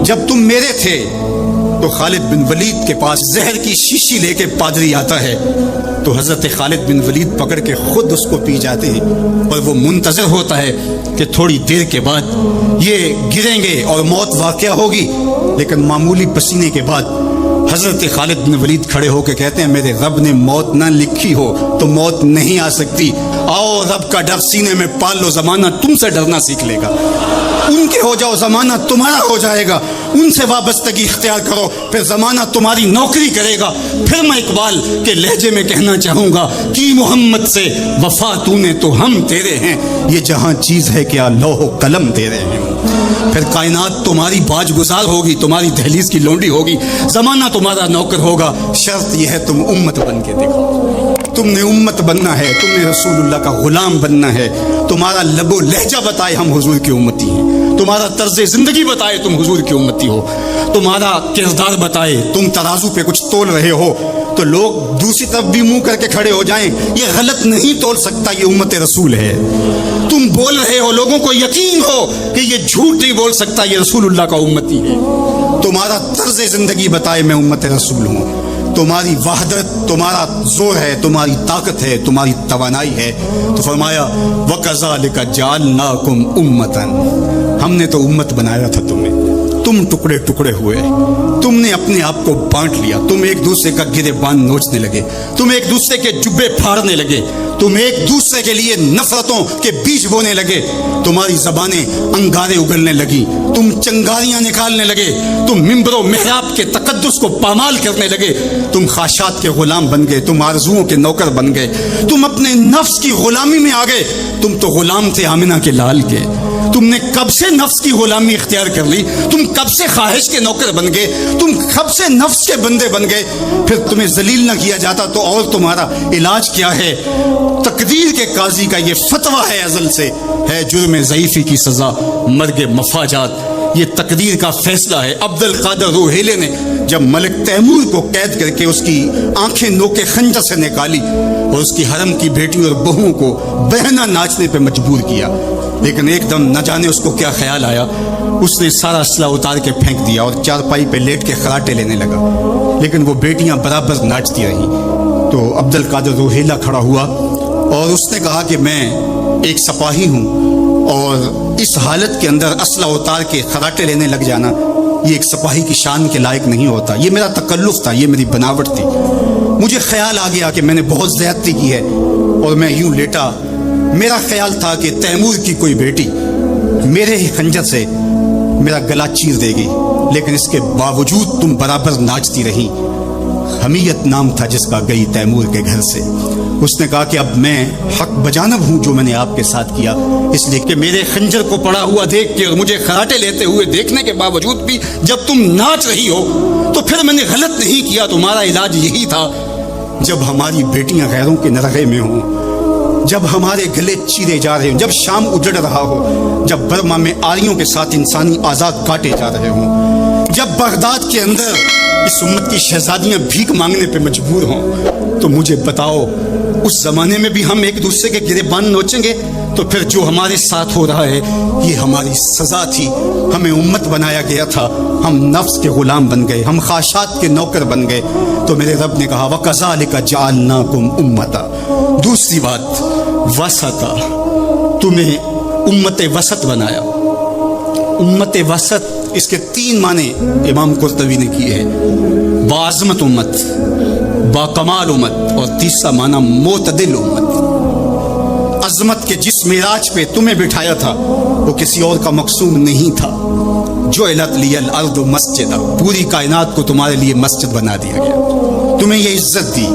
جب تم میرے تھے تو خالد بن ولید کے پاس زہر کی شیشی لے کے پادری آتا ہے تو حضرت خالد بن ولید پکڑ کے خود اس کو پی جاتے ہیں، اور وہ منتظر ہوتا ہے کہ تھوڑی دیر کے بعد یہ گریں گے اور موت واقع ہوگی، لیکن معمولی پسینے کے بعد حضرت خالد بن ولید کھڑے ہو کے کہتے ہیں میرے رب نے موت نہ لکھی ہو تو موت نہیں آ سکتی، آؤ رب کا ڈر سینے میں پال لو، زمانہ تم سے ڈرنا سیکھ لے گا، ان کے ہو جاؤ زمانہ تمہارا ہو جائے گا، ان سے وابستگی اختیار کرو پھر زمانہ تمہاری نوکری کرے گا۔ پھر میں اقبال کے لہجے میں کہنا چاہوں گا کہ محمد سے وفا تو نے تو ہم تیرے ہیں، یہ جہاں چیز ہے کیا لوح و قلم تیرے ہیں۔ پھر کائنات تمہاری باج گزار ہوگی، تمہاری دہلیز کی لونڈی ہوگی، زمانہ تمہارا نوکر ہوگا، شرط یہ ہے تم امت بن کے دیکھو۔ تم نے امت بننا ہے، تم نے رسول اللہ کا غلام بننا ہے، تمہارا لب و لہجہ بتائے ہم حضور کی امتی ہیں، تمہارا طرز زندگی بتائے تم حضور کی امتی ہو، تمہارا کردار بتائے تم ترازو پہ کچھ تول رہے ہو تو لوگ دوسری طرف بھی منہ کر کے کھڑے ہو جائیں یہ غلط نہیں تول سکتا، یہ امت رسول ہے۔ تم بول رہے ہو لوگوں کو یقین ہو کہ یہ جھوٹ نہیں بول سکتا، یہ رسول اللہ کا امتی ہے۔ تمہارا طرز زندگی بتائے میں امت رسول ہوں، تمہاری وحدت تمہارا زور ہے، تمہاری طاقت ہے، تمہاری توانائی ہے۔ تو فرمایا وَكَذَلِكَ جَعَلْنَاكُمْ أُمَّةً، ہم نے تو امت بنایا تھا تمہیں، تم ٹکڑے ٹکڑے ہوئے، تم نے اپنے آپ کو بانٹ لیا، تم ایک دوسرے کا گریبان نوچنے لگے، تم ایک دوسرے کے جبے پھاڑنے لگے، تم ایک دوسرے کے لیے نفرتوں کے بیج بونے لگے، تمہاری زبانیں انگارے اگلنے لگی، تم چنگاریاں نکالنے لگے، تم ممبر و محراب کے تقدس کو پامال کرنے لگے، تم خواہشات کے غلام بن گئے، تم آرزوؤں کے نوکر بن گئے، تم اپنے نفس کی غلامی میں آ گئے۔ تم تو غلام تھے آمنہ کے لال کے، تم نے کب سے نفس کی غلامی اختیار کر لی، تم کب سے خواہش کے نوکر بن گئے، تم کب سے نفس کے بندے بن گئے۔ پھر تمہیں ذلیل نہ کیا جاتا تو اور تمہارا علاج کیا ہے؟ تقدیر کے قاضی کا یہ فتویٰ ہے ازل سے، ہے جرم ضعیفی کی سزا مرگ مفاجات، یہ تقدیر کا فیصلہ ہے۔ عبد القادر روحیلے نے جب ملک تیمور کو قید کر کے اس کی آنکھیں نوکے خنجر سے نکالی اور اس کی حرم کی بیٹی اور بہوؤں کو بہنا ناچنے پہ مجبور کیا، لیکن ایک دم نہ جانے اس کو کیا خیال آیا، اس نے سارا اسلحہ اتار کے پھینک دیا اور چارپائی پہ لیٹ کے خراٹے لینے لگا، لیکن وہ بیٹیاں برابر ناچتی رہیں۔ تو عبد القادر روحیلہ کھڑا ہوا اور اس نے کہا کہ میں ایک سپاہی ہوں اور اس حالت کے اندر اسلحہ اتار کے خراٹے لینے لگ جانا یہ ایک سپاہی کی شان کے لائق نہیں ہوتا، یہ میرا تکلف تھا، یہ میری بناوٹ تھی۔ مجھے خیال آ گیا کہ میں نے بہت زیادتی کی ہے اور میں یوں لیٹا، میرا خیال تھا کہ تیمور کی کوئی بیٹی میرے ہی خنجر سے میرا گلا چیر دے گی، لیکن اس کے باوجود تم برابر ناچتی رہی۔ حمیت نام تھا جس کا گئی تیمور کے گھر سے۔ اس نے کہا کہ اب میں حق بجانب ہوں جو میں نے آپ کے ساتھ کیا، اس لیے کہ میرے خنجر کو پڑا ہوا دیکھ کے اور مجھے خراٹے لیتے ہوئے دیکھنے کے باوجود بھی جب تم ناچ رہی ہو تو پھر میں نے غلط نہیں کیا، تمہارا علاج یہی تھا۔ جب ہماری بیٹیاں غیروں کے نرغے میں ہوں، جب ہمارے گلے چیرے جا رہے ہوں، جب شام اجڑ رہا ہو، جب برما میں آریوں کے ساتھ انسانی آزاد کاٹے جا رہے ہوں، جب بغداد کے اندر اس امت کی شہزادیاں بھیک مانگنے پہ مجبور ہوں، تو مجھے بتاؤ اس زمانے میں بھی ہم ایک دوسرے کے گریبان نوچیں گے؟ تو پھر جو ہمارے ساتھ ہو رہا ہے یہ ہماری سزا تھی، ہمیں امت بنایا گیا تھا، ہم نفس کے غلام بن گئے، ہم خواہشات کے نوکر بن گئے۔ تو میرے رب نے کہا وَكَذَلِكَ جَعَلْنَاكُمْ أُمَّةً، دوسری بات وسطا، تمہیں امت وسط بنایا۔ امت وسط اس کے 3 معنی امام قرطبی نے کیے ہیں، باعظمت امت، باکمال امت، اور تیسرا معنی معتدل امت۔ عظمت کے جس معراج پہ تمہیں بٹھایا تھا وہ کسی اور کا مقصود نہیں تھا۔ جعلت لی الارض مسجدا، پوری کائنات کو تمہارے لیے مسجد بنا دیا گیا، تمہیں یہ عزت دی۔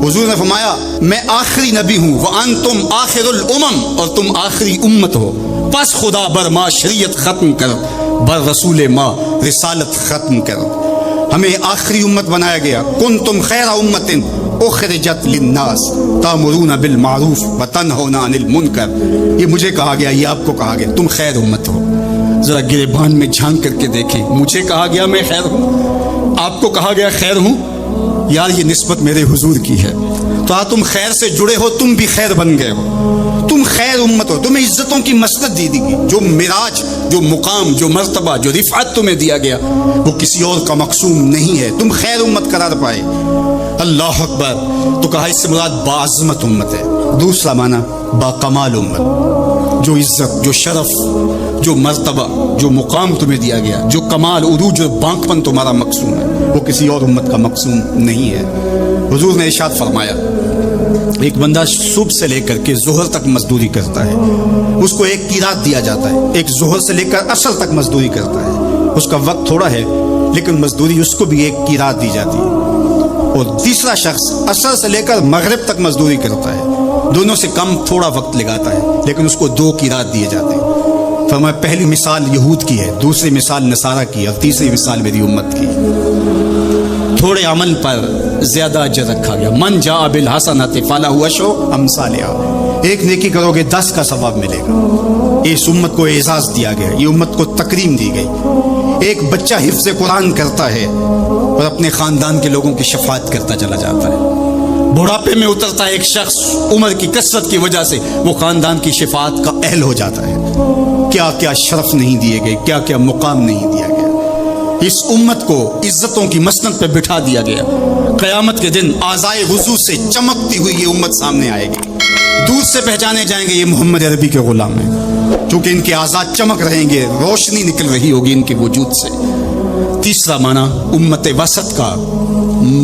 حضور نے فرمایا میں آخری نبی ہوں، وانتم آخر الامم، اور تم آخری امت ہو، پس خدا بر ما شریعت ختم کر، بر رسول ما رسالت ختم کر، ہمیں آخری امت بنایا گیا۔ کنتم خیر امت اخرجت للناس تامرون بالمعروف وتنہون عن المنکر، یہ مجھے کہا گیا، یہ آپ کو کہا گیا، تم خیر امت ہو۔ ذرا گریبان میں جھانک کر کے دیکھیں، مجھے کہا گیا میں خیر ہوں، آپ کو کہا گیا خیر ہوں، یار یہ نسبت میرے حضور کی ہے۔ تو تم خیر سے جڑے ہو، تم بھی خیر بن گئے ہو، تم خیر امت ہو، تمہیں عزتوں کی مسند دی گئی، جو معراج، جو مقام، جو مرتبہ، جو رفعت تمہیں دیا گیا وہ کسی اور کا مقسوم نہیں ہے، تم خیر امت قرار پائے۔ اللہ اکبر۔ تو کہا اس سے مراد باعظمت امت ہے۔ دوسرا معنی با کمال امت، جو عزت، جو شرف، جو مرتبہ، جو مقام تمہیں دیا گیا، جو کمال، عروج اور بانکپن تمہارا مقسوم ہے، وہ کسی اور امت کا مقسوم نہیں ہے۔ حضور نے ارشاد فرمایا ایک بندہ صبح سے لے کر کے ظہر تک مزدوری کرتا ہے، اس کو ایک قیراط دیا جاتا ہے۔ ایک ظہر سے لے کر عصر تک مزدوری کرتا ہے، اس کا وقت تھوڑا ہے لیکن مزدوری اس کو بھی ایک قیراط دی جاتی ہے۔ اور تیسرا شخص عصر سے لے کر مغرب تک مزدوری کرتا ہے، دونوں سے کم تھوڑا وقت لگاتا ہے لیکن اس کو 2 قیراط دیے جاتے ہیں۔ فرمایا پہلی مثال یہود کی ہے، دوسری مثال نصارہ کی، اور تیسری مثال میری امت کی۔ تھوڑے عمل پر زیادہ اجر رکھا گیا۔ من جاء بالحسنۃ فلہ عشر امثالھا، ایک نیکی کرو گے 10 کا ثواب ملے گا۔ اس امت کو اعزاز دیا گیا، یہ امت کو تکریم دی گئی۔ ایک بچہ حفظ قرآن کرتا ہے اور اپنے خاندان کے لوگوں کی شفاعت کرتا چلا جاتا ہے۔ بڑھاپے میں اترتا ہے ایک شخص، عمر کی کثرت کی وجہ سے وہ خاندان کی شفاعت کا اہل ہو جاتا ہے۔ کیا کیا شرف نہیں دیے گئے، کیا کیا مقام نہیں دیا گیا۔ اس امت کو عزتوں کی مسند پہ بٹھا دیا گیا۔ قیامت کے دن آزائے وضو سے چمکتی ہوئی یہ امت سامنے آئے گی، دور سے پہچانے جائیں گے یہ محمد عربی کے غلام ہیں، کیونکہ ان کے آزاد چمک رہیں گے، روشنی نکل رہی ہوگی ان کے وجود سے۔ تیسرا معنی امت وسط کا،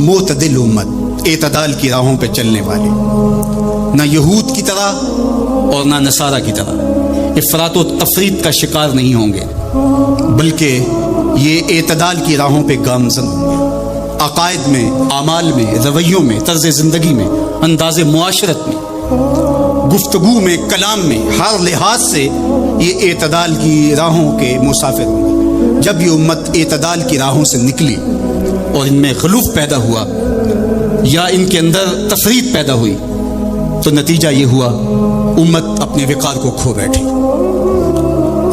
معتدل امت، اعتدال کی راہوں پہ چلنے والی، نہ یہود کی طرح اور نہ نصارہ کی طرح افراط و تفریط کا شکار نہیں ہوں گے، بلکہ یہ اعتدال کی راہوں پہ گامزن ہوں گے۔ عقائد میں، اعمال میں، رویوں میں، طرز زندگی میں، انداز معاشرت میں، گفتگو میں، کلام میں، ہر لحاظ سے یہ اعتدال کی راہوں کے مسافر ہوں گے۔ جب یہ امت اعتدال کی راہوں سے نکلی اور ان میں غلوف پیدا ہوا یا ان کے اندر تفریط پیدا ہوئی تو نتیجہ یہ ہوا امت اپنے وقار کو کھو بیٹھی۔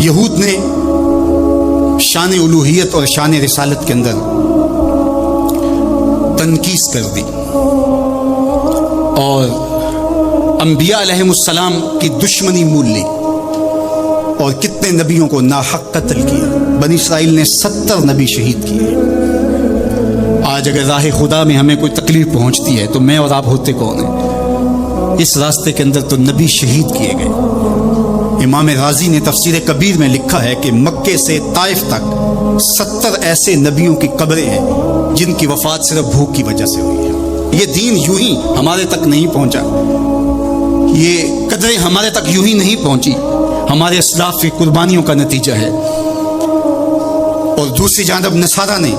یہود نے شان الوہیت اور شان رسالت کے اندر تنقیص کر دی اور انبیاء علیہ السلام کی دشمنی مول لی اور کتنے نبیوں کو ناحق قتل کیا۔ بنی اسرائیل نے 70 نبی شہید کیے۔ آج اگر راہ خدا میں ہمیں کوئی تکلیف پہنچتی ہے تو میں اور آپ ہوتے کون ہیں؟ اس راستے کے اندر تو نبی شہید کیے گئے۔ امام رازی نے تفسیر کبیر میں لکھا ہے کہ مکے سے طائف تک 70 ایسے نبیوں کی قبریں ہیں جن کی وفات صرف بھوک کی وجہ سے ہوئی ہے۔ یہ دین یوں ہی ہمارے تک نہیں پہنچا، یہ قدریں ہمارے تک یوں ہی نہیں پہنچی، ہمارے اسلاف کی قربانیوں کا نتیجہ ہے۔ اور دوسری جانب نصارہ نے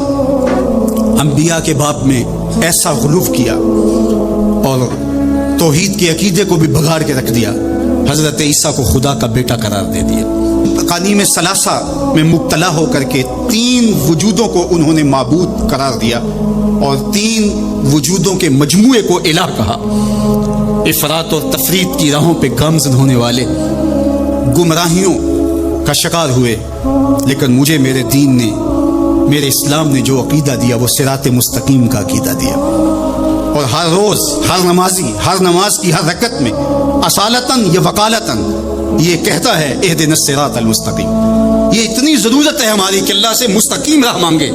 انبیاء کے باب میں ایسا غلوف کیا اور توحید کے عقیدے کو بھی بگاڑ کے رکھ دیا، حضرت عیسیٰ کو خدا کا بیٹا قرار دے دیا۔ تقانیم ثلاثہ میں مبتلا ہو کر کے 3 وجودوں کو انہوں نے معبود قرار دیا اور 3 وجودوں کے مجموعے کو الہ کہا۔ افراط اور تفریط کی راہوں پہ گامزن ہونے والے گمراہیوں کا شکار ہوئے، لیکن مجھے میرے دین نے، میرے اسلام نے جو عقیدہ دیا وہ صراط مستقیم کا عقیدہ دیا۔ اور ہر روز ہر نمازی ہر نماز کی ہر رکعت میں اصالتاً یا وکالتاً یہ کہتا ہے اہدنا الصراط المستقیم۔ یہ اتنی ضرورت ہے ہماری کہ اللہ سے مستقیم راہ مانگے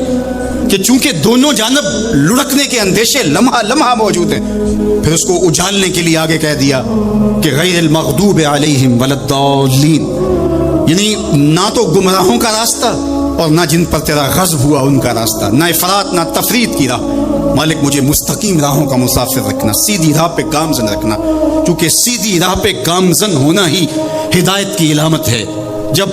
کہ چونکہ دونوں جانب لڑکنے کے اندیشے لمحہ لمحہ موجود ہیں، پھر اس کو اجالنے کے لیے آگے کہہ دیا کہ غیر المغضوب علیہم ولا الضالین، یعنی نہ تو گمراہوں کا راستہ اور نہ جن پر تیرا غضب ہوا ان کا راستہ، نہ افراط نہ تفریط کی راہ۔ مالک مجھے مستقیم راہوں کا مسافر رکھنا، سیدھی راہ پہ گامزن رکھنا، کیونکہ سیدھی راہ پہ گامزن ہونا ہی ہدایت کی علامت ہے۔ جب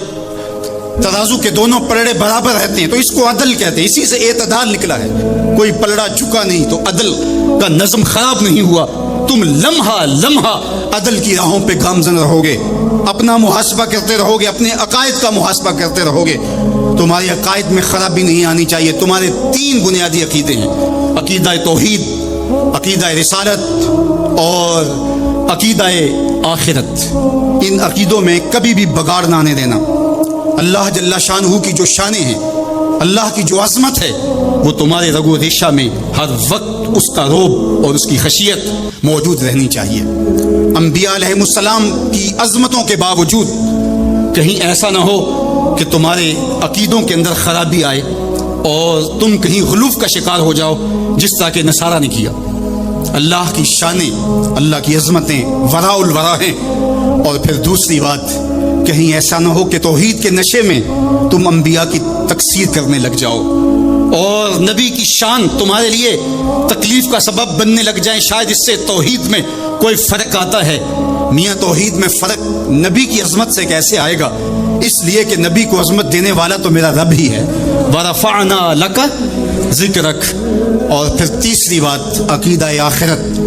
ترازو کے دونوں پلڑے برابر رہتے ہیں تو اس کو عدل کہتے ہیں، اسی سے اعتدال نکلا ہے۔ کوئی پلڑا جھکا نہیں تو عدل کا نظم خراب نہیں ہوا۔ تم لمحہ لمحہ عدل کی راہوں پہ گامزن رہو گے، اپنا محاسبہ کرتے رہو گے، اپنے عقائد کا محاسبہ کرتے رہو گے، تمہارے عقائد میں خرابی نہیں آنی چاہیے۔ تمہارے 3 بنیادی عقیدے ہیں، عقیدہ توحید، عقیدہ رسالت اور عقیدہ آخرت۔ ان عقیدوں میں کبھی بھی بگاڑ نہ آنے دینا۔ اللہ جل شانہ کی جو شانیں ہیں اللہ کی جو عظمت ہے وہ تمہارے رگو ریشہ میں ہر وقت اس کا رعب اور اس کی خشیت موجود رہنی چاہیے۔ انبیاء علیہ السلام کی عظمتوں کے باوجود کہیں ایسا نہ ہو کہ تمہارے عقیدوں کے اندر خرابی آئے اور تم کہیں غلوف کا شکار ہو جاؤ جس طرح کہ نصارہ نے کیا۔ اللہ کی شانیں، اللہ کی عظمتیں وراء الورا ہیں۔ اور پھر دوسری بات، کہیں ایسا نہ ہو کہ توحید کے نشے میں تم انبیاء کی تکثیر کرنے لگ جاؤ اور نبی کی شان تمہارے لیے تکلیف کا سبب بننے لگ جائیں۔ شاید اس سے توحید میں کوئی فرق آتا ہے۔ میاں توحید میں فرق نبی کی عظمت سے کیسے آئے گا؟ اس لیے کہ نبی کو عظمت دینے والا تو میرا رب ہی ہے۔ وَرَفَعْنَا لَكَ ذِكْرَكَ۔ اور پھر تیسری بات، عقیدہ آخرت۔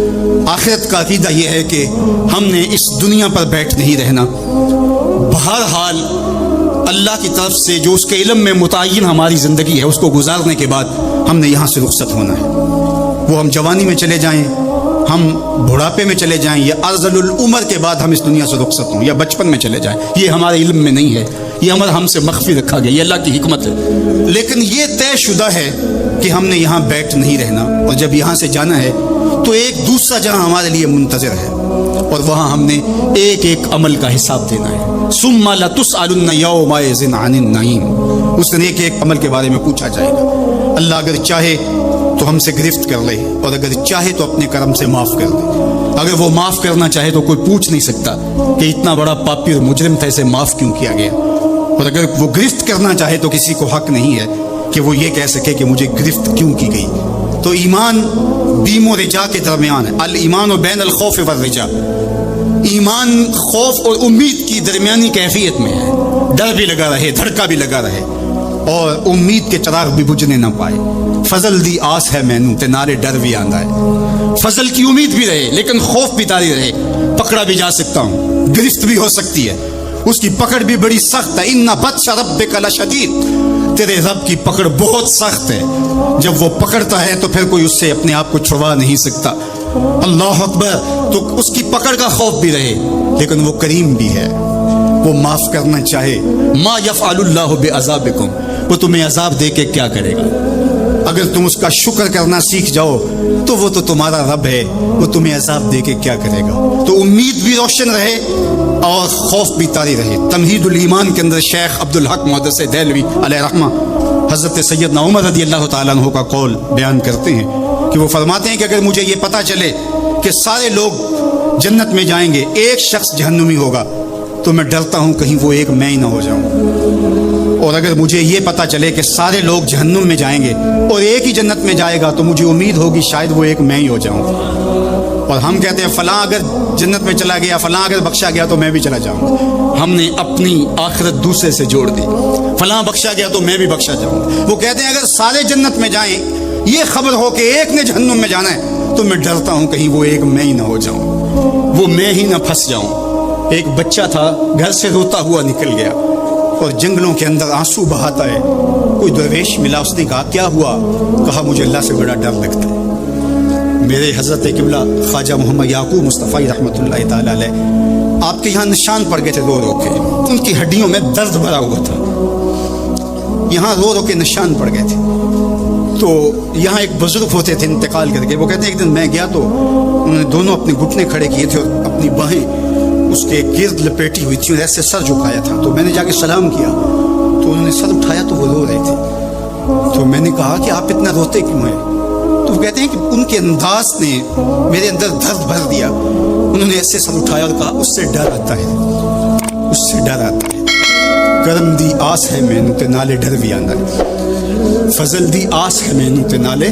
آخرت کا عقیدہ یہ ہے کہ ہم نے اس دنیا پر بیٹھ نہیں رہنا، بہرحال اللہ کی طرف سے جو اس کے علم میں متعین ہماری زندگی ہے اس کو گزارنے کے بعد ہم نے یہاں سے رخصت ہونا ہے۔ وہ ہم جوانی میں چلے جائیں، ہم بڑھاپے میں چلے جائیں، یا ارذل العمر کے بعد ہم اس دنیا سے رخصت ہوں، یا بچپن میں چلے جائیں، یہ ہمارے علم میں نہیں ہے، یہ امر ہم سے مخفی رکھا گیا، یہ اللہ کی حکمت ہے۔ لیکن یہ طے شدہ ہے کہ ہم نے یہاں بیٹھ نہیں رہنا، اور جب یہاں سے جانا ہے تو ایک دوسرا جہاں ہمارے لیے منتظر ہے، اور وہاں ہم نے ایک ایک عمل کا حساب دینا ہے۔ ثم لتسألن یومئذ عن النعیم۔ اس دن ایک ایک عمل کے بارے میں پوچھا جائے گا۔ اللہ اگر چاہے تو ہم سے گرفت کر لے، اور اگر چاہے تو اپنے کرم سے معاف کر دے۔ اگر وہ معاف کرنا چاہے تو کوئی پوچھ نہیں سکتا کہ اتنا بڑا پاپی اور مجرم تھا، اسے معاف کیوں کیا گیا، اور اگر وہ گرفت کرنا چاہے تو کسی کو حق نہیں ہے کہ وہ یہ کہہ سکے کہ مجھے گرفت کیوں کی گئی۔ تو ایمان بیم و رجا کے درمیان ہے۔ الایمان بین الخوف والرجا۔ ایمان خوف اور امید کی درمیانی کیفیت میں ہے۔ ڈر بھی لگا رہے، دھڑکا بھی لگا رہے، اور امید کے چراغ بھی بجھنے نہ پائے۔ فضل دی آس ہے مینوں تے نارے ڈر بھی آندا ہے۔ فضل کی امید بھی رہے لیکن خوف بھی طاری رہے۔ پکڑا بھی جا سکتا ہوں، گرفت بھی ہو سکتی ہے، اس کی پکڑ بھی بڑی سخت ہے۔ ان بطش ربک لشدید۔ تیرے رب کی پکڑ بہت سخت ہے، جب وہ پکڑتا ہے تو پھر کوئی اس سے اپنے آپ کو چھڑوا نہیں سکتا۔ اللہ اکبر۔ تو اس کی پکڑ کا خوف بھی رہے لیکن وہ کریم بھی ہے، وہ معاف کرنا چاہے۔ ما یفعل اللہ بعذابکم۔ وہ تمہیں عذاب دے کے کیا کرے گا؟ اگر تم اس کا شکر کرنا سیکھ جاؤ تو وہ تو تمہارا رب ہے، وہ تمہیں عذاب دے کے کیا کرے گا؟ تو امید بھی روشن رہے اور خوف بھی طاری رہے۔ تمہید الایمان کے اندر شیخ عبدالحق محدث دہلوی علیہ رحمہ حضرت سیدنا عمر رضی اللہ تعالیٰ عنہ کا قول بیان کرتے ہیں کہ وہ فرماتے ہیں کہ اگر مجھے یہ پتہ چلے کہ سارے لوگ جنت میں جائیں گے، ایک شخص جہنمی ہوگا، تو میں ڈرتا ہوں کہیں وہ ایک میں ہی نہ ہو جاؤں۔ اور اگر مجھے یہ پتہ چلے کہ سارے لوگ جہنم میں جائیں گے اور ایک ہی جنت میں جائے گا، تو مجھے امید ہوگی شاید وہ ایک میں ہی ہو جاؤں۔ اور ہم کہتے ہیں فلاں اگر جنت میں چلا گیا، فلاں اگر بخشا گیا تو میں بھی چلا جاؤں گا۔ ہم نے اپنی آخرت دوسرے سے جوڑ دی، فلاں بخشا گیا تو میں بھی بخشا جاؤں گا۔ وہ کہتے ہیں اگر سارے جنت میں جائیں، یہ خبر ہو کہ ایک نے جہنم میں جانا ہے، تو میں ڈرتا ہوں کہیں وہ ایک میں ہی نہ ہو جاؤں، وہ میں ہی نہ پھنس جاؤں۔ ایک بچہ تھا، گھر سے روتا ہوا نکل گیا اور جنگلوں کے اندر آنسو بہاتا ہے۔ کوئی درویش ملا، اس نے کہا کیا ہوا؟ کہا مجھے اللہ سے بڑا ڈر لگتا ہے۔ میرے حضرت قبلہ خواجہ محمد یعقوب مصطفی رحمۃ اللہ تعالی علیہ آپ کے یہاں نشان پڑ گئے تھے رو رو کے، ان کی ہڈیوں میں درد بھرا ہوا تھا، یہاں رو رو کے نشان پڑ گئے تھے۔ تو یہاں ایک بزرگ ہوتے تھے انتقال کر کے، وہ کہتے ہیں ایک دن میں گیا تو انہوں نے دونوں اپنے گھٹنے کھڑے کیے تھے اور اپنی باہیں اس کے گرد لپیٹی ہوئی تھی اور ایسے سر جھکایا تھا۔ تو میں نے جا کے سلام کیا تو انہوں نے سر اٹھایا تو وہ رو رہے تھے۔ تو میں نے کہا کہ آپ اتنا روتے کیوں ہیں؟ تو وہ کہتے ہیں کہ ان کے انداز نے میرے اندر درد بھر دیا۔ انہوں نے ایسے سر اٹھایا اور کہا اس سے ڈر آتا ہے، اس سے ڈر آتا ہے۔ کرم دی آس ہے مینوں تے نالے ڈر بھی آندا ہے، فضل دی آس ہے مینوں تے نالے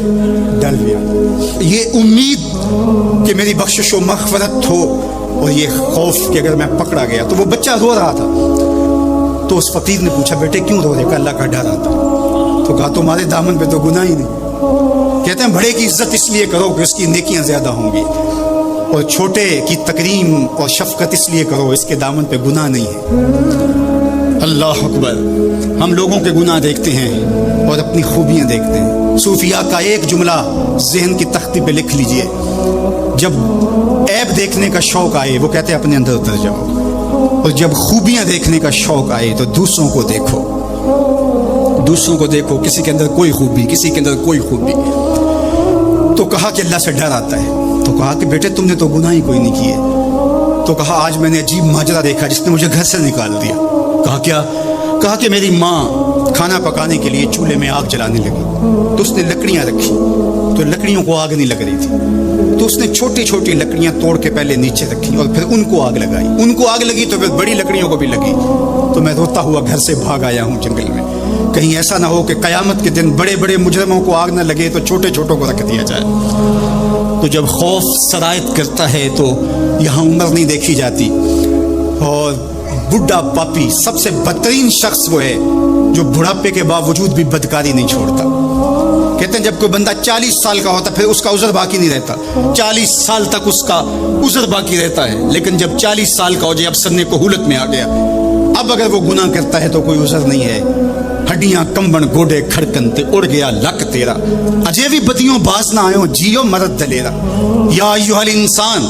ڈر بھی آندا۔ یہ امید کہ میری بخشش و مغفرت ہو، اور یہ خوف کہ اگر میں پکڑا گیا۔ تو وہ بچہ رو رہا تھا، تو اس فقیر نے پوچھا بیٹے کیوں رو رہے؟ کہ اللہ کا ڈر آتا۔ تو کہا تمہارے دامن پہ تو گناہ ہی نہیں۔ کہتے ہیں بڑے کی عزت اس لیے کرو کہ اس کی نیکیاں زیادہ ہوں گی، اور چھوٹے کی تکریم اور شفقت اس لیے کرو اس کے دامن پہ گناہ نہیں ہے۔ اللہ اکبر۔ ہم لوگوں کے گناہ دیکھتے ہیں اور اپنی خوبیاں دیکھتے ہیں۔ صوفیاء کا ایک جملہ ذہن کی تختی پہ لکھ لیجئے، جب عیب دیکھنے کا شوق آئے وہ کہتے ہیں اپنے اندر اتر جاؤ، اور جب خوبیاں دیکھنے کا شوق آئے تو دوسروں کو دیکھو۔ دوسروں کو دیکھو، کسی کے اندر کوئی خوبی، کسی کے اندر کوئی خوبی. تو کہا کہ اللہ سے ڈر آتا ہے. تو کہا کہ بیٹے تم نے تو گناہ ہی کوئی نہیں کیے. تو کہا آج میں نے عجیب ماجرا دیکھا جس نے مجھے گھر سے نکال دیا. کہا کیا؟ کہا کہ میری ماں کھانا پکانے کے لیے چولہے میں آگ جلانے لگی تو اس نے لکڑیاں رکھی تو لکڑیوں کو آگ نہیں لگ رہی تھی تو اس نے چھوٹی چھوٹی لکڑیاں توڑ کے پہلے نیچے رکھی اور پھر ان کو آگ لگائی. ان کو آگ لگی تو پھر بڑی لکڑیوں کو بھی لگی. تو میں روتا ہوا گھر سے بھاگ آیا ہوں جنگل میں. کہیں ایسا نہ ہو کہ قیامت کے دن بڑے بڑے مجرموں کو آگ نہ لگے تو چھوٹے چھوٹوں کو رکھ دیا جائے. تو جب خوف سرایت کرتا ہے تو یہاں عمر نہیں دیکھی جاتی. اور بڈھا پاپی سب سے بدترین شخص وہ ہے جو بڑھاپے کے باوجود بھی بدکاری نہیں چھوڑتا. کہتے ہیں جب کوئی بندہ 40 سال کا ہوتا پھر اس کا عذر باقی نہیں رہتا. 40 سال تک اس کا عذر باقی رہتا ہے، لیکن جب 40 سال کا ہو جائے اب سننے کو حولت میں آ گیا، اب اگر وہ گناہ کرتا ہے تو کوئی عذر نہیں ہے. ہڈیاں کمبن گوڈے کھڑکن تے اڑ گیا لک تیرا، اجے بھی بدیوں باز نہ آئے جیو مرد دلیرا. یا ایھا الانسان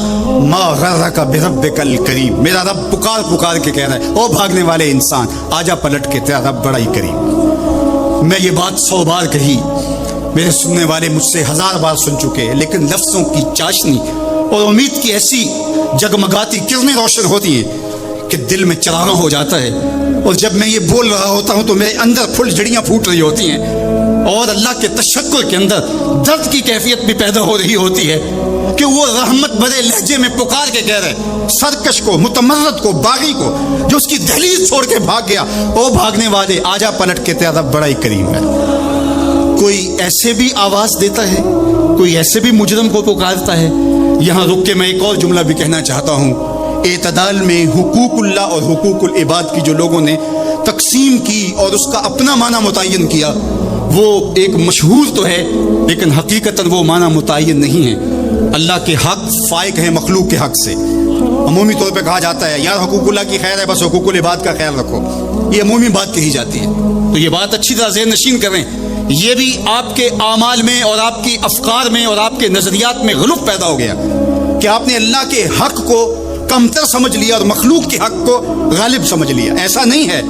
ما غرک بربک الکریم. میرا رب پکار پکار کے کہہ رہا ہے او بھاگنے والے انسان آجا پلٹ کے، تیرا رب بڑا ہی کریم. میں یہ بات 100 بار کہی، میرے سننے والے مجھ سے 1000 بار سن چکے ہیں، لیکن لفظوں کی چاشنی اور امید کی ایسی جگمگاتی کرنیں روشن ہوتی ہیں کہ دل میں چراغاں ہو جاتا ہے. اور جب میں یہ بول رہا ہوتا ہوں تو میرے اندر پھول جھڑیاں پھوٹ رہی ہوتی ہیں اور اللہ کے تشکر کے اندر درد کی کیفیت بھی پیدا ہو رہی ہوتی ہے کہ وہ رحمت بھرے لہجے میں پکار کے کہہ رہے سرکش کو، متمرد کو، باغی کو جو اس کی دہلیز چھوڑ کے بھاگ گیا، او بھاگنے والے آجا پلٹ کے، تیرا رب بڑا ہی کریم ہے. کوئی ایسے بھی آواز دیتا ہے، کوئی ایسے بھی مجرم کو پکارتا ہے. یہاں رک کے میں ایک اور جملہ بھی کہنا چاہتا ہوں. اعتدال میں حقوق اللہ اور حقوق العباد کی جو لوگوں نے تقسیم کی اور اس کا اپنا معنی متعین کیا وہ ایک مشہور تو ہے لیکن حقیقتاً وہ معنی متعین نہیں ہے. اللہ کے حق فائق ہیں مخلوق کے حق سے. عمومی طور پہ کہا جاتا ہے یار حقوق اللہ کی خیر ہے بس حقوق العباد کا خیال رکھو، یہ عمومی بات کہی جاتی ہے. تو یہ بات اچھی طرح ذہن نشین کریں، یہ بھی آپ کے اعمال میں اور آپ کی افکار میں اور آپ کے نظریات میں غلط پیدا ہو گیا کہ آپ نے اللہ کے حق کو کمتر سمجھ لیا اور مخلوق کے حق کو غالب سمجھ لیا. ایسا نہیں ہے،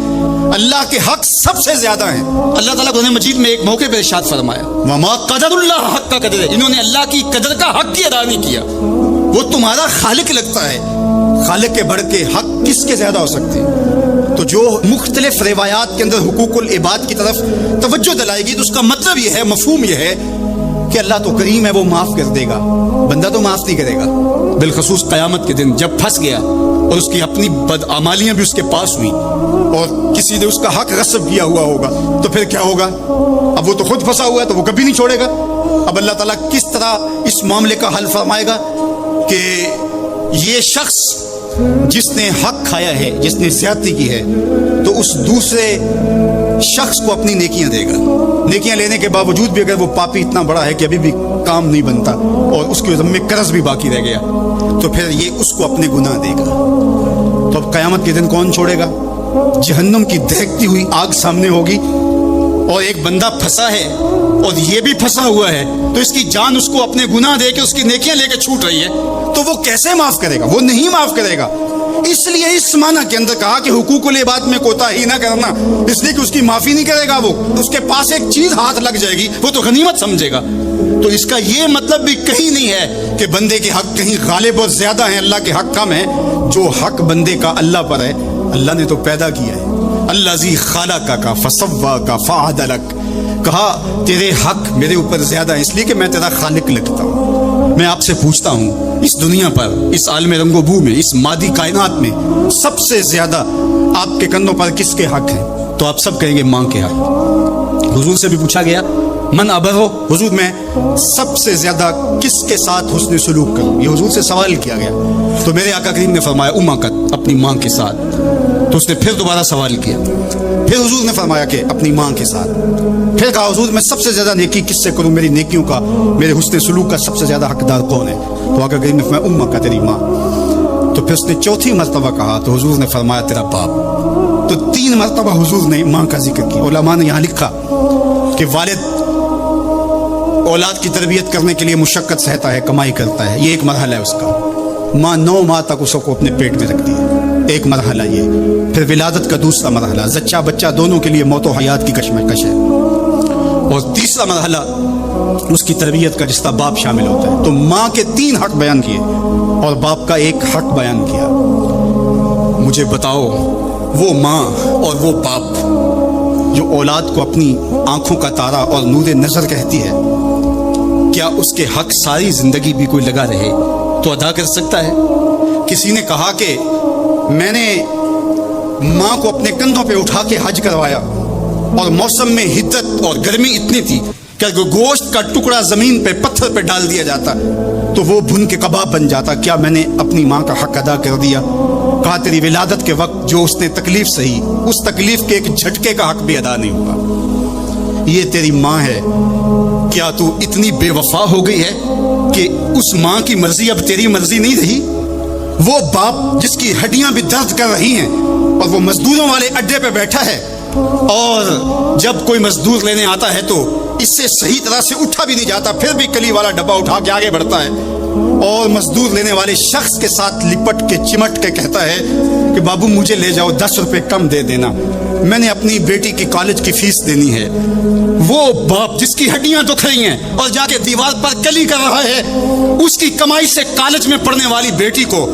اللہ کے حق سب سے زیادہ ہیں. اللہ تعالیٰ قرآن مجید میں ایک موقع پہ ارشاد فرمایا وما قدر اللہ حق کا قدر، انہوں نے اللہ کی قدر کا حق ہی ادا نہیں کیا. وہ تمہارا خالق لگتا ہے، خالق کے بڑھ کے حق کس کے زیادہ ہو سکتے ہیں؟ تو جو مختلف روایات کے اندر حقوق العباد کی طرف توجہ دلائے گی تو اس کا مطلب یہ ہے، مفہوم یہ ہے کہ اللہ تو کریم ہے، وہ معاف کر دے گا، بندہ تو معاف نہیں کرے گا. بالخصوص قیامت کے دن جب پھنس گیا اور اس کی اپنی بدعمالیاں بھی اس کے پاس ہوئی اور کسی نے اس کا حق غصب کیا ہوا ہوگا تو پھر کیا ہوگا؟ اب وہ تو خود پھنسا ہوا ہے تو وہ کبھی نہیں چھوڑے گا. اب اللہ تعالیٰ کس طرح اس معاملے کا حل فرمائے گا کہ یہ شخص جس نے حق کھایا ہے، جس نے زیادتی کی ہے، تو اس دوسرے شخص کو اپنی نیکیاں دے گا. نیکیاں لینے کے باوجود بھی اگر وہ پاپی اتنا بڑا ہے کہ ابھی بھی کام نہیں بنتا اور اس کے ذمے قرض بھی باقی رہ گیا تو پھر یہ اس کو اپنے گناہ دے گا. تو اب قیامت کے دن کون چھوڑے گا؟ جہنم کی دہکتی ہوئی آگ سامنے ہوگی اور ایک بندہ پھنسا ہے اور یہ بھی پھنسا ہوا ہے تو اس کی جان اس کو اپنے گناہ دے کے اس کی نیکیاں لے کے چھوٹ رہی ہے تو وہ کیسے معاف کرے گا؟ وہ نہیں معاف کرے گا. اس لیے اس معنی کے اندر کہا کہ حقوق العباد میں کوتاہی نہ کرنا، اس لیے کہ اس کی معافی نہیں کرے گا. وہ اس کے پاس ایک چیز ہاتھ لگ جائے گی وہ تو غنیمت سمجھے گا. تو اس کا یہ مطلب بھی کہیں نہیں ہے کہ بندے کے حق کہیں غالب اور زیادہ ہیں، اللہ کے حق کم ہیں. جو حق بندے کا اللہ پر ہے، اللہ نے تو پیدا کیا ہے. الذی خلقک فسواک فعدلک، کہا تیرے حق میرے اوپر زیادہ ہیں اس لیے کہ میں تیرا خالق لگتا ہوں. میں آپ سے پوچھتا ہوں اس دنیا پر، اس عالم رنگ و بو میں، اس مادی کائنات میں سب سے زیادہ آپ کے کندھوں پر کس کے حق ہیں؟ تو آپ سب کہیں گے ماں کے حق. حضور سے بھی پوچھا گیا من ابر ہو، حضور میں سب سے زیادہ کس کے ساتھ حسن سلوک کروں؟ یہ حضور سے سوال کیا گیا تو میرے آقا کریم نے فرمایا امکت، اپنی ماں کے ساتھ. تو اس نے پھر دوبارہ سوال کیا، پھر حضور نے فرمایا کہ اپنی ماں کے ساتھ. پھر کہا حضور میں سب سے زیادہ نیکی کس سے کروں؟ میری نیکیوں کا، میرے حسن سلوک کا سب سے زیادہ حقدار کون ہے؟ تو آقا کریم نے فرمایا امکت، تیری ماں. تو پھر اس نے چوتھی مرتبہ کہا تو حضور نے فرمایا تیرا باپ. تو 3 مرتبہ حضور نے ماں کا ذکر کیا. علماء نے یہاں لکھا کہ والد اولاد کی تربیت کرنے کے لیے مشقت سہتا ہے، کمائی کرتا ہے، یہ ایک مرحلہ ہے اس کا. ماں 9 ماہ تک اس کو اپنے پیٹ میں رکھتی ہے. ایک مرحلہ یہ، پھر ولادت کا دوسرا مرحلہ، زچہ بچہ دونوں کے لیے موت و حیات کی کشمکش ہے، اور تیسرا مرحلہ اس کی تربیت کا جس کا باپ شامل ہوتا ہے۔ تو ماں کے 3 حق بیان کیے اور باپ کا 1 حق بیان کیا۔ مجھے بتاؤ، وہ ماں اور وہ باپ جو اولاد کو اپنی آنکھوں کا تارا اور نور نظر کہتی ہے، کیا اس کے حق ساری زندگی بھی کوئی لگا رہے تو ادا کر سکتا ہے؟ کسی نے کہا کہ میں نے ماں کو اپنے کندھوں پہ اٹھا کے حج کروایا اور موسم میں حدت اور گرمی اتنی تھی کہ اگر گوشت کا ٹکڑا زمین پہ پتھر پہ ڈال دیا جاتا تو وہ بھن کے کباب بن جاتا، کیا میں نے اپنی ماں کا حق ادا کر دیا؟ کہا تیری ولادت کے وقت جو اس نے تکلیف سہی، اس تکلیف کے ایک جھٹکے کا حق بھی ادا نہیں ہوا۔ یہ تیری ماں ہے، کیا تو اتنی بے وفا ہو گئی ہے کہ اس ماں کی مرضی اب تیری مرضی نہیں رہی؟ وہ باپ جس کی ہڈیاں بھی درد کر رہی ہیں اور وہ مزدوروں والے اڈے پہ بیٹھا ہے، اور جب کوئی مزدور لینے آتا ہے تو اس سے صحیح طرح سے اٹھا بھی نہیں جاتا، پھر بھی کلی والا ڈبہ اٹھا کے آگے بڑھتا ہے، اور مزدور لینے والے شخص کے ساتھ لپٹ کے چمٹ کے کہتا ہے کہ بابو مجھے لے جاؤ، 10 روپے کم دے دینا، میں نے اپنی بیٹی کی کالج کی فیس دینی ہے۔ وہ باپ جس کی ہڈیاں دکھ رہی ہیں اور جا کے دیوار پر کلی کر رہا ہے، اس کی کمائی سے کالج میں پڑھنے والی بیٹی کو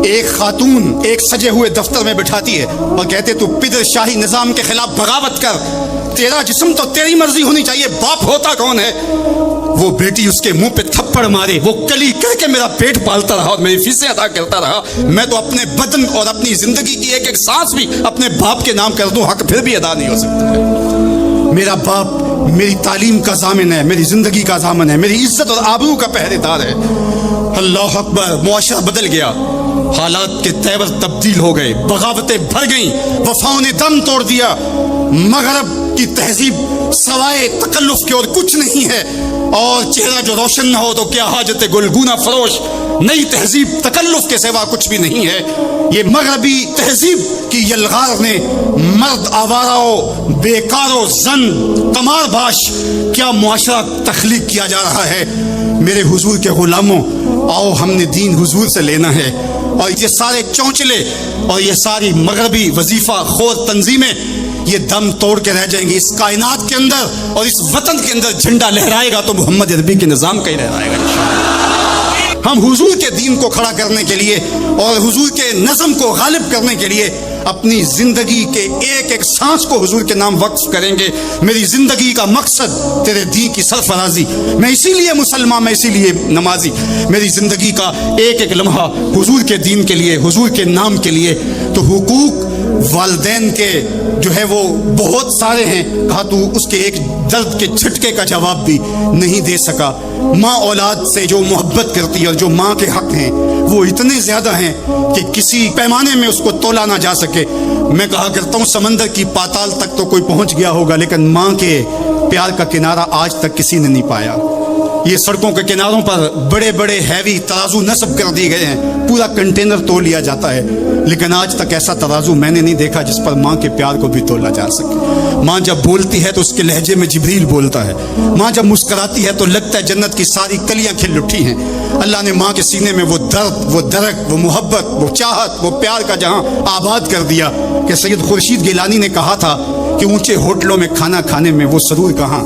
ایک خاتون ایک سجے ہوئے دفتر میں بٹھاتی ہے اور کہتے تو پدر شاہی نظام کے خلاف بغاوت کر، تیرا جسم تو تیری مرضی ہونی چاہیے، باپ ہوتا کون ہے؟ وہ بیٹی اس کے منہ پہ تھپڑ مارے، وہ کلی کر کے میرا پیٹ پالتا رہا اور میری فیسیں ادا کرتا رہا، میں تو اپنے بدن اور اپنی زندگی کی ایک سانس بھی اپنے باپ کے نام کر دوں، حق پھر بھی ادا نہیں ہو سکتا ہے۔ میرا باپ میری تعلیم کا ضامن ہے، میری زندگی کا ضامن ہے، میری عزت اور آبرو کا پہرے دار ہے۔ اللہ اکبر، معاشرہ بدل گیا، حالات کے تیور تبدیل ہو گئے، بغاوتیں بھر گئیں، وفاؤں نے دم توڑ دیا، مغرب کی تہذیب سوائے تکلف کے اور کچھ نہیں ہے، اور چہرہ جو روشن نہ ہو تو کیا حاجت گلگونہ فروش، نئی تہذیب تکلف کے سوا کچھ بھی نہیں ہے۔ یہ مغربی تہذیب کی یلغار نے مرد آوارہ، بیکارو، زن، قمار باش کیا معاشرہ تخلیق کیا جا رہا ہے۔ میرے حضور کے غلاموں، آؤ ہم نے دین حضور سے لینا ہے، اور یہ سارے چونچلے اور یہ ساری مغربی وظیفہ خور تنظیمیں یہ دم توڑ کے رہ جائیں گی اس کائنات کے اندر، اور اس وطن کے اندر جھنڈا لہرائے گا تو محمد عربی کے نظام کا ہی لہرائے گا۔ ہم حضور کے دین کو کھڑا کرنے کے لیے اور حضور کے نظم کو غالب کرنے کے لیے اپنی زندگی کے ایک ایک سانس کو حضور کے نام وقف کریں گے۔ میری زندگی کا مقصد تیرے دین کی سرفرازی، میں اسی لیے مسلمان، میں اسی لیے نمازی، میری زندگی کا ایک ایک لمحہ حضور کے دین کے لیے، حضور کے نام کے لیے۔ تو حقوق والدین کے جو ہے وہ بہت سارے ہیں، کہا تو اس کے ایک درد کے جھٹکے کا جواب بھی نہیں دے سکا۔ ماں اولاد سے جو محبت کرتی ہے اور جو ماں کے حق ہیں وہ اتنے زیادہ ہیں کہ کسی پیمانے میں اس کو تولا نہ جا سکے۔ میں کہا کرتا ہوں سمندر کی پاتال تک تو کوئی پہنچ گیا ہوگا، لیکن ماں کے پیار کا کنارہ آج تک کسی نے نہیں پایا۔ یہ سڑکوں کے کناروں پر بڑے بڑے ہیوی ترازو نصب کر دیے گئے ہیں، پورا کنٹینر تول لیا جاتا ہے، لیکن آج تک ایسا ترازو میں نے نہیں دیکھا جس پر ماں کے پیار کو بھی تولا جا سکے۔ ماں جب بولتی ہے تو اس کے لہجے میں جبریل بولتا ہے، ماں جب مسکراتی ہے تو لگتا ہے جنت کی ساری کلیاں کھل اٹھی ہیں۔ اللہ نے ماں کے سینے میں وہ درد، وہ درک، وہ محبت، وہ چاہت، وہ پیار کا جہاں آباد کر دیا کہ سید خورشید گیلانی نے کہا تھا کہ اونچے ہوٹلوں میں کھانا کھانے میں وہ سرور کہاں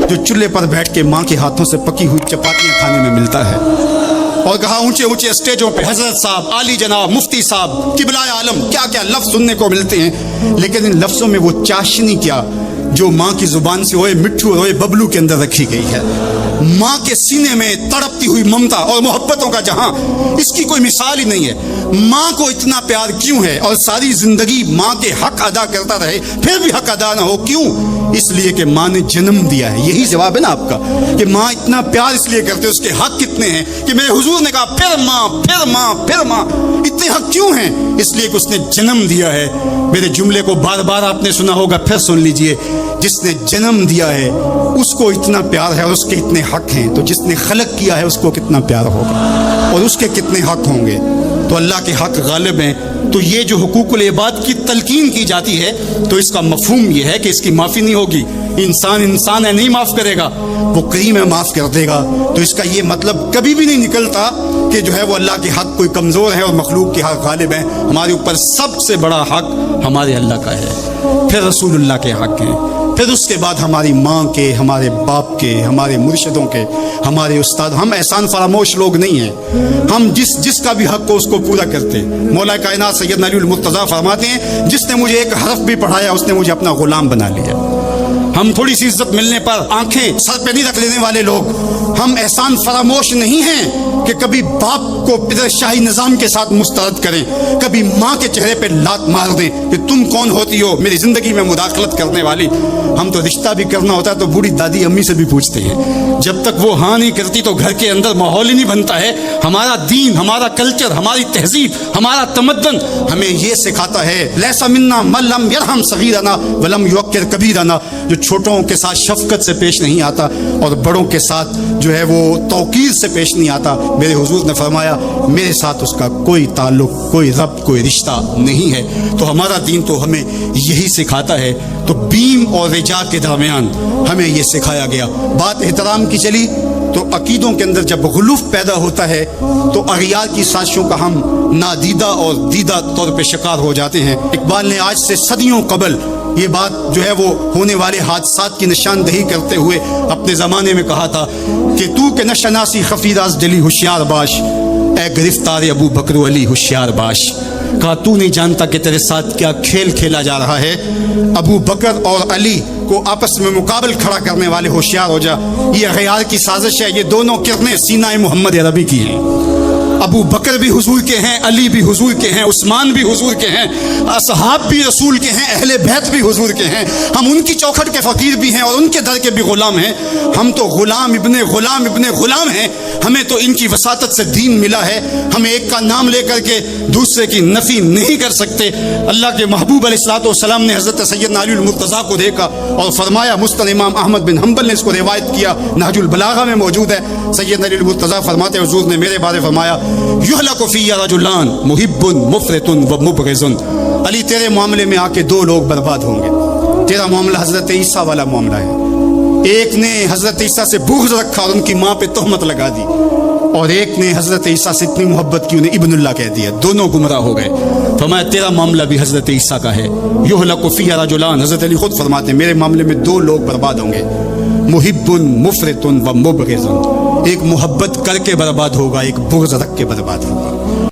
جو چولہے پر بیٹھ کے ماں کے ہاتھوں سے پکی ہوئی چپاتیاں کھانے میں ملتا ہے۔ اور کہا اونچے اونچے اسٹیجوں پہ حضرت صاحب، عالی جناب، مفتی صاحب، قبلہ عالم، کیا کیا لفظ سننے کو ملتے ہیں، لیکن ان لفظوں میں وہ چاشنی کیا جو ماں کی زبان سے اوئے مٹھو اور اوئے ببلو کے اندر رکھی گئی ہے۔ ماں کے سینے میں تڑپتی ہوئی ممتا اور محبتوں کا جہاں، اس کی کوئی مثال ہی نہیں ہے۔ ماں کو اتنا پیار کیوں ہے اور ساری زندگی ماں کے حق ادا کرتا رہے پھر بھی حق ادا نہ ہو، کیوں؟ اس لیے کہ ماں نے جنم دیا ہے۔ یہی جواب ہے نا آپ کا کہ ماں اتنا پیار اس لیے کرتے، اس کے حق کتنے ہیں کہ میرے حضور نے کہا پھر ماں، پھر ماں، پھر ماں۔ اتنے حق کیوں ہیں؟ اس لیے کہ اس نے جنم دیا ہے۔ میرے جملے کو بار بار آپ نے سنا ہوگا، پھر سن لیجئے، جس نے جنم دیا ہے اس کو اتنا پیار ہے اور اس کے اتنے حق ہیں، تو جس نے خلق کیا ہے اس کو کتنا پیار ہوگا اور اس کے کتنے حق ہوں گے۔ تو اللہ کے حق غالب ہیں۔ تو یہ جو حقوق العباد کی تلقین کی جاتی ہے تو اس کا مفہوم یہ ہے کہ اس کی معافی نہیں ہوگی۔ انسان ہے، نہیں معاف کرے گا، وہ کریم ہے، معاف کر دے گا۔ تو اس کا یہ مطلب کبھی بھی نہیں نکلتا کہ جو ہے وہ اللہ کے حق کوئی کمزور ہے اور مخلوق کے حق غالب ہیں. ہمارے اوپر سب سے بڑا حق ہمارے اللہ کا ہے، پھر رسول اللہ کے حق ہیں، پھر اس کے بعد ہماری ماں کے، ہمارے باپ کے، ہمارے مرشدوں کے، ہمارے استاد. ہم احسان فراموش لوگ نہیں ہیں، ہم جس کا بھی حق ہو اس کو پورا کرتے. مولا کائنات سیدنا علی المرتضیٰ فرماتے ہیں جس نے مجھے ایک حرف بھی پڑھایا اس نے مجھے اپنا غلام بنا لیا. ہم تھوڑی سی عزت ملنے پر آنکھیں سر پہ نہیں رکھ لینے والے لوگ. ہم احسان فراموش نہیں ہیں کہ کبھی باپ کو پدر شاہی نظام کے ساتھ مسترد کریں، کبھی ماں کے چہرے پہ لات مار دیں کہ تم کون ہوتی ہو میری زندگی میں مداخلت کرنے والی. ہم تو رشتہ بھی کرنا ہوتا ہے تو بوڑھی دادی امی سے بھی پوچھتے ہیں، جب تک وہ ہاں نہیں کرتی تو گھر کے اندر ماحول ہی نہیں بنتا ہے. ہمارا دین، ہمارا کلچر، ہماری تہذیب، ہمارا تمدن ہمیں یہ سکھاتا ہے لیسا منا من لم یرحم صغیرنا ولم یوقر کبیرنا، جو چھوٹوں کے ساتھ شفقت سے پیش نہیں آتا اور بڑوں کے ساتھ جو ہے وہ توقیر سے پیش نہیں آتا. میرے حضور نے فرمایا میرے ساتھ اس کا کوئی تعلق، کوئی ربط، کوئی رشتہ نہیں ہے. تو ہمارا دین تو ہمیں یہی سکھاتا ہے. تو بیم اور رجا کے درمیان ہمیں یہ سکھایا گیا. بات احترام کی چلی تو عقیدوں کے اندر جب غلوف پیدا ہوتا ہے تو اغیار کی سازشوں کا ہم نادیدہ اور دیدہ طور پہ شکار ہو جاتے ہیں. اقبال نے آج سے صدیوں قبل یہ بات جو ہے وہ ہونے والے حادثات کی نشاندہی کرتے ہوئے اپنے زمانے میں کہا تھا کہ تو کہ نشناسی خفی راز جلی ہوشیار باش، اے گرفتار ابو بکر و علی ہوشیار باش. کہا تو نہیں جانتا کہ تیرے ساتھ کیا کھیل کھیلا جا رہا ہے. ابو بکر اور علی کو آپس میں مقابل کھڑا کرنے والے ہوشیار ہو جا. یہ غیار کی سازش ہے. یہ دونوں کرنیں سینہ محمد عربی کی ہیں. ابو بکر بھی حضور کے ہیں، علی بھی حضور کے ہیں، عثمان بھی حضور کے ہیں، اصحاب بھی رسول کے ہیں، اہل بیت بھی حضور کے ہیں. ہم ان کی چوکھٹ کے فقیر بھی ہیں اور ان کے در کے بھی غلام ہیں. ہم تو غلام ابن غلام ابن غلام ہیں. ہمیں تو ان کی وساطت سے دین ملا ہے. ہم ایک کا نام لے کر کے دوسرے کی نفی نہیں کر سکتے. اللہ کے محبوب علیہ الصلوۃ والسلام نے حضرت سیدنا علی المرتضیٰ کو دیکھا اور فرمایا، مسند امام احمد بن حنبل نے اس کو روایت کیا، نہج البلاغہ میں موجود ہے. سیدنا علی المرتضیٰ فرماتے حضور نے میرے بارے فرمایا، یہلک فی رجلان محب مفرط و مبغض. علی تیرے معاملے میں آ کے دو لوگ برباد ہوں گے. تیرا معاملہ حضرت عیسیٰ والا معاملہ ہے. ایک نے حضرت عیسیٰ سے بغض رکھا اور ان کی ماں پہ تہمت لگا دی، اور ایک نے حضرت عیسیٰ سے اتنی محبت کی انہیں ابن اللہ کہہ دیا. دونوں گمراہ ہو گئے. فرمایا تیرا معاملہ بھی حضرت عیسیٰ کا ہے. یہلک فی رجلان، حضرت علی خود فرماتے ہیں میرے معاملے میں دو لوگ برباد ہوں گے، محب مفرط و مبغض. ایک محبت کر کے برباد ہوگا، ایک بغض رکھ کے برباد ہوگا.